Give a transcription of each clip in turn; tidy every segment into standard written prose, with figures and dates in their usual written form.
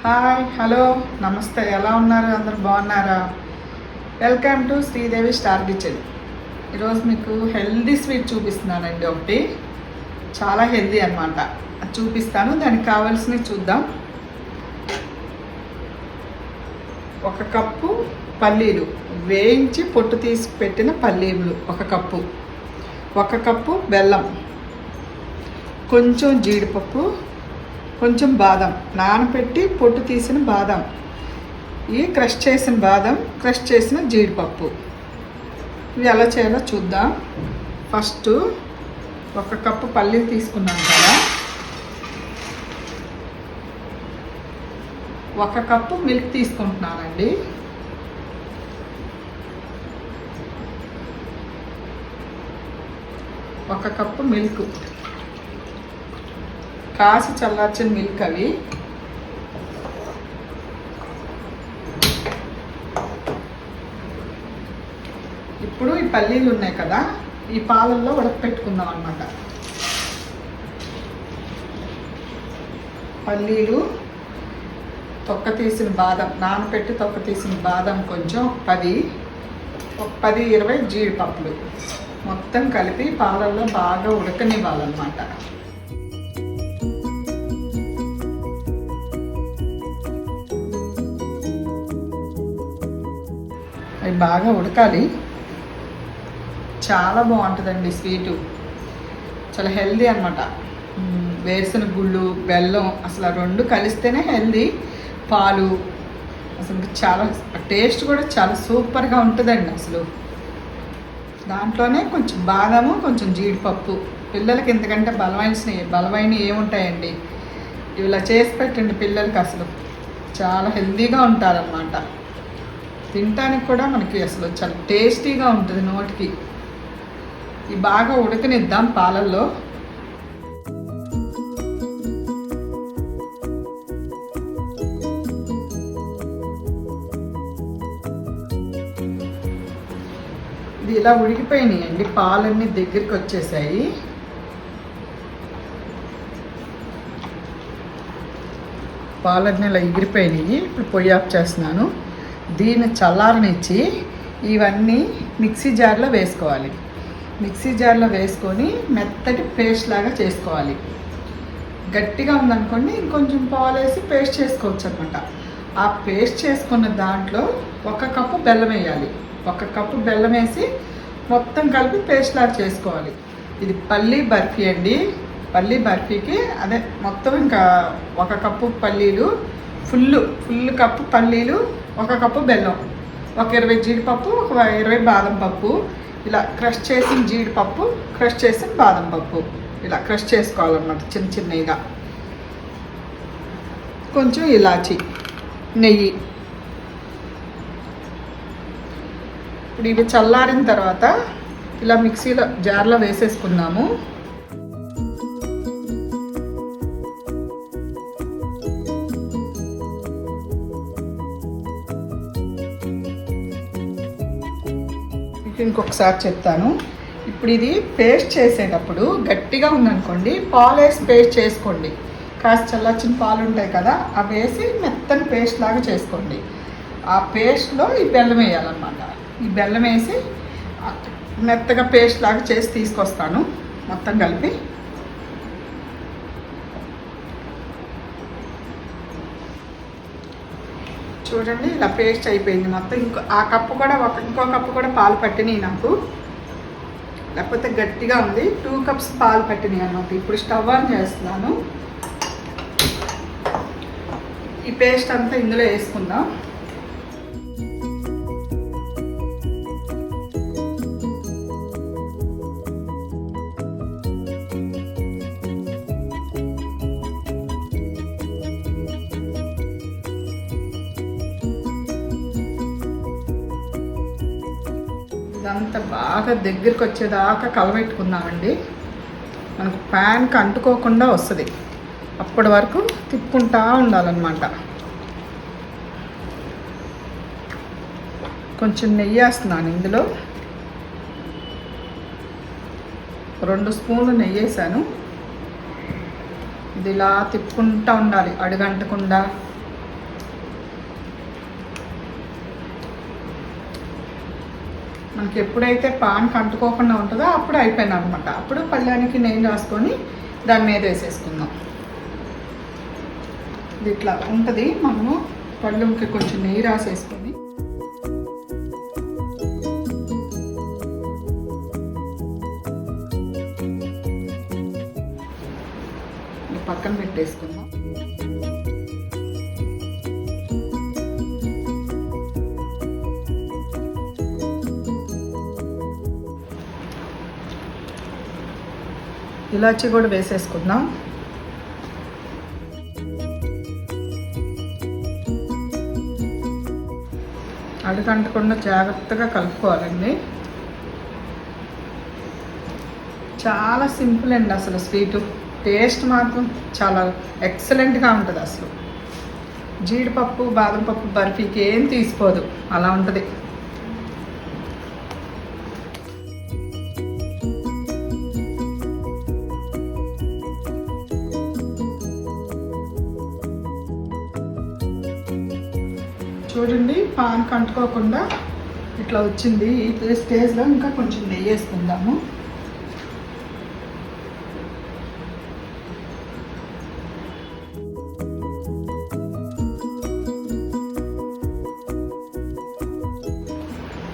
Hi, hello, నమస్తే. ఎలా ఉన్నారు? అందరు బాగున్నారా? Welcome to Sridevi star kitchen. ఈరోజు మీకు హెల్దీ స్వీట్ చూపిస్తున్నానండి. ఒకటి చాలా హెల్దీ అనమాట. అది చూపిస్తాను. దానికి కావాల్సినవి చూద్దాం. 1 కప్పు పల్లీలు, వేయించి పొట్టు తీసి పెట్టిన పల్లీలు 1 కప్పు, 1 కప్పు బెల్లం, కొంచెం జీడిపప్పు, కొంచెం బాదం, నానబెట్టి పొట్టు తీసిన బాదం, ఈ క్రష్ చేసిన బాదం, క్రష్ చేసిన జీడిపప్పు. ఇవి ఎలా చేయాలో చూద్దాం. ఫస్ట్ 1 కప్పు పల్లీలు తీసుకున్నాం కదా, 1 కప్పు మిల్క్ తీసుకుంటున్నానండి. ఒక కప్పు మిల్క్, కాసి చల్లార్చిన మిల్క్. అవి ఇప్పుడు ఈ పల్లీలు ఉన్నాయి కదా, ఈ పాలల్లో ఉడకపెట్టుకుందాం అన్నమాట. పల్లీలు, తొక్క తీసిన బాదం, నానబెట్టి తొక్క తీసిన బాదం కొంచెం 10-20 జీడిపప్పులు మొత్తం కలిపి పాలల్లో బాగా ఉడకనివ్వాలన్నమాట. అవి బాగా ఉడకాలి. చాలా బాగుంటుందండి స్వీటు, చాలా హెల్దీ అనమాట. వేరుశనగ గుళ్ళు, బెల్లం అసలు 2 కలిస్తేనే హెల్దీ. పాలు అసలు చాలా టేస్ట్ కూడా చాలా సూపర్గా ఉంటుందండి. అసలు దాంట్లోనే కొంచెం బాదము, కొంచెం జీడిపప్పు. పిల్లలకి ఎందుకంటే బలమైన ఏముంటాయండి, ఇలా చేసి పెట్టండి పిల్లలకి. అసలు చాలా హెల్దీగా ఉంటారన్నమాట. తినటానికి కూడా మనకి అసలు చాలా టేస్టీగా ఉంటుంది నోటికి. ఇవి బాగా ఉడకనిద్దాం పాలల్లో. ఇది ఇలా ఉడికిపోయినాయండి, పాలన్నీ దగ్గరికి వచ్చేసాయి. పాలన్నీ ఇలా ఎగిరిపోయినాయి. ఇప్పుడు పొయ్యి ఆఫ్ చేస్తున్నాను. దీన్ని చల్లారనిచ్చి ఇవన్నీ మిక్సీ జార్లో వేసుకోవాలి. మిక్సీ జార్లో వేసుకొని మెత్తటి పేస్ట్ లాగా చేసుకోవాలి. గట్టిగా ఉందనుకోండి ఇంకొంచెం పాలు వేసి పేస్ట్ చేసుకోవచ్చు అనమాట. ఆ పేస్ట్ చేసుకున్న దాంట్లో 1 కప్పు బెల్లం వేయాలి. 1 కప్పు బెల్లం వేసి మొత్తం కలిపి పేస్ట్ లాగా చేసుకోవాలి. ఇది పల్లీ బర్ఫీ అండి. పల్లీ బర్ఫీకి అదే మొత్తం ఇంకా 1 కప్పు పల్లీలు, ఫుల్ కప్పు పల్లీలు, 1 కప్పు బెల్లం, 20 జీడిపప్పు, 20 బాదం పప్పు. ఇలా క్రష్ చేసిన జీడిపప్పు, క్రష్ చేసిన బాదం పప్పు ఇలా క్రష్ చేసుకోవాలన్నమాట చిన్నగా. కొంచెం ఇలాచి, నెయ్యి. ఇప్పుడు ఇవి చల్లారిన తర్వాత ఇలా మిక్సీలో జార్లో వేసేసుకున్నాము. ఇంకొకసారి చెప్తాను. ఇప్పుడు ఇది పేస్ట్ చేసేటప్పుడు గట్టిగా ఉందనుకోండి, పాలు వేసి పేస్ట్ చేసుకోండి. కాస్త చల్లార్చిన పాలు ఉంటాయి కదా, అవి వేసి మెత్తని పేస్ట్ లాగా చేసుకోండి. ఆ పేస్ట్లో ఈ బెల్లం వేయాలన్నమాట. ఈ బెల్లం వేసి మెత్తగా పేస్ట్ లాగా చేసి తీసుకొస్తాను మొత్తం కలిపి. చూడండి ఇలా పేస్ట్ అయిపోయింది మొత్తం. ఆ కప్పు కూడా ఇంకో కప్పు కూడా పాలు పట్టినాయి నాకు, లేకపోతే గట్టిగా ఉంది. 2 కప్స్ పాలు పట్టినాయి అన్నమాట. ఇప్పుడు స్టవ్ ఆన్ చేస్తున్నాను. ఈ పేస్ట్ అంతా ఇందులో వేసుకుందాం. ఇదంతా బాగా దగ్గరికి వచ్చేదాకా కలబెట్టుకుందామండి. మనకు ప్యాన్కి అంటుకోకుండా వస్తుంది. అప్పటి వరకు తిప్పుకుంటూ ఉండాలన్నమాట. కొంచెం నెయ్యి వేస్తున్నాను ఇందులో. 2 స్పూన్లు నెయ్యి వేసాను. ఇది ఇలా తిప్పుకుంటూ ఉండాలి అడుగంటకుండా. మనకి ఎప్పుడైతే పాన్కి అంటుకోకుండా ఉంటుందో అప్పుడు అయిపోయింది అనమాట. అప్పుడు పళ్ళానికి నెయ్యి రాసుకొని దాని మీద వేసేసుకుందాం. ఇది ఇట్లా ఉంటుంది. మనము పళ్ళుకి కొంచెం నెయ్యి రాసేసుకొని పక్కన పెట్టేసుకుందాం. ఇలాచి కూడా వేసేసుకుందాం. అడుగంటకుండా జాగ్రత్తగా కలుపుకోవాలండి. చాలా సింపుల్ అండి అసలు స్వీటు. టేస్ట్ మాత్రం చాలా ఎక్సలెంట్గా ఉంటుంది. అసలు జీడిపప్పు బాదం పప్పు బర్ఫీకి ఏం తీసిపోదు, అలా ఉంటుంది. చూడండి, పాన్ కంటుకోకుండా ఇట్లా వచ్చింది. ఈ స్టేజ్లో ఇంకా కొంచెం నెయ్యి వేసుకుందాము.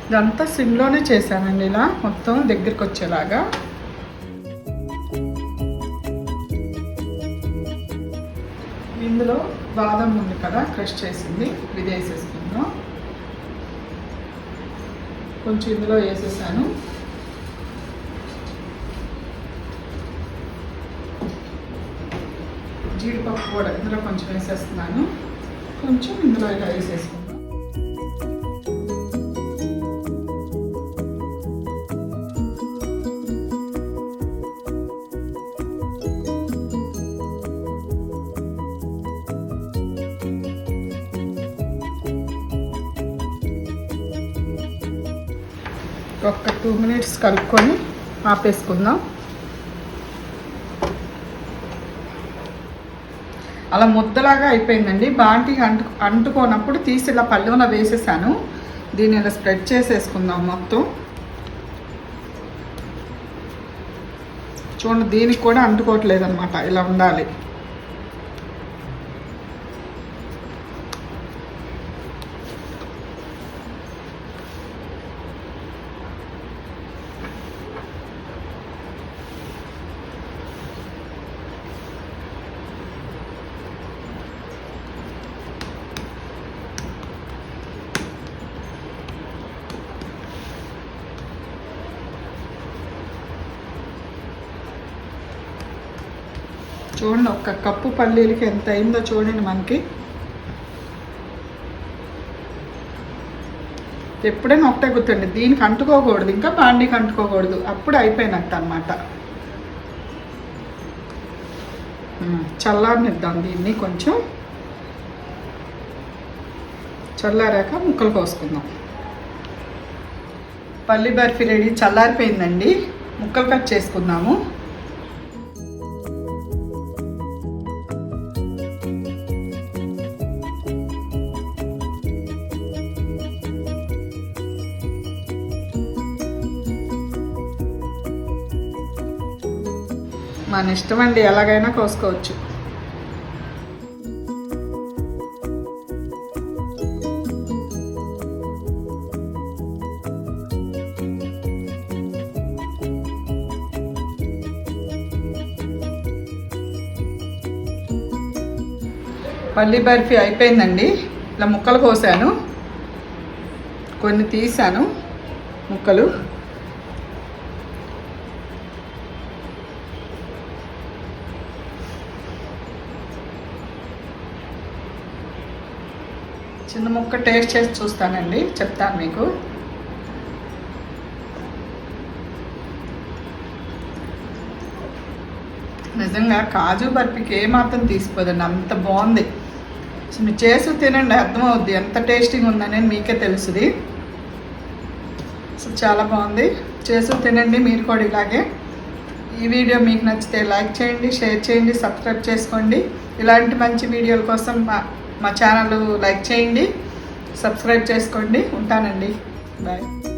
ఇదంతా సిమ్లోనే చేశానండి, ఇలా మొత్తం దగ్గరికి వచ్చేలాగా. ఇందులో బాదం ఉంది కదా, క్రష్ చేసింది, ఇది వేసేసుకుందాం. కొంచెం ఇందులో వేసేసాను. జీడిపప్పు కూడా ఇందులో కొంచెం వేసేస్తున్నాను. కొంచెం ఇందులో ఇలా వేసేసుకుందాం. ఒక 2 minutes కలుపుకొని ఆపేసుకుందాం. అలా ముద్దలాగా అయిపోయిందండి. బాంటికి అంటుకోనప్పుడు తీసి ఇలా పళ్ళున వేసేసాను. దీన్ని ఇలా స్ప్రెడ్ చేసేసుకుందాం మొత్తం. చూడండి, దీనికి కూడా అంటుకోవట్లేదు అనమాట, ఇలా ఉండాలి. చూడండి, ఒక కప్పు పల్లీలకి ఎంత అయిందో చూడండి. మనకి ఎప్పుడైనా ఒకటే గుర్తండి, దీనికి అంటుకోకూడదు, ఇంకా బాండీకి అంటుకోకూడదు, అప్పుడు అయిపోయినట్టు అనమాట. చల్లారనిద్దాం దీన్ని. కొంచెం చల్లారాక ముక్కలు కోసుకుందాం. పల్లి బర్ఫీ రెడీ. చల్లారిపోయిందండి, ముక్కలు కట్ చేసుకుందాము. మన ఇష్టం అండి, ఎలాగైనా కోసుకోవచ్చు. పల్లి బర్ఫీ అయిపోయిందండి. ఇలా ముక్కలు కోసాను, కొన్ని తీసాను ముక్కలు. చిన్న ముక్క టేస్ట్ చేసి చూస్తానండి, చెప్తాను మీకు. నిజంగా కాజు బర్ఫీకి ఏమాత్రం తీసిపోదండి, అంత బాగుంది. మీరు చేసి తినండి, అర్థమవుద్ది ఎంత టేస్టీగా ఉందనేది మీకే తెలుస్తుంది. అసలు చాలా బాగుంది. చేసి తినండి మీరు కూడా ఇలాగే. ఈ వీడియో మీకు నచ్చితే లైక్ చేయండి, షేర్ చేయండి, సబ్స్క్రైబ్ చేసుకోండి. ఇలాంటి మంచి వీడియోల కోసం మా ఛానల్ లైక్ చేయండి, సబ్స్క్రైబ్ చేసుకోండి. ఉంటానండి, బాయ్.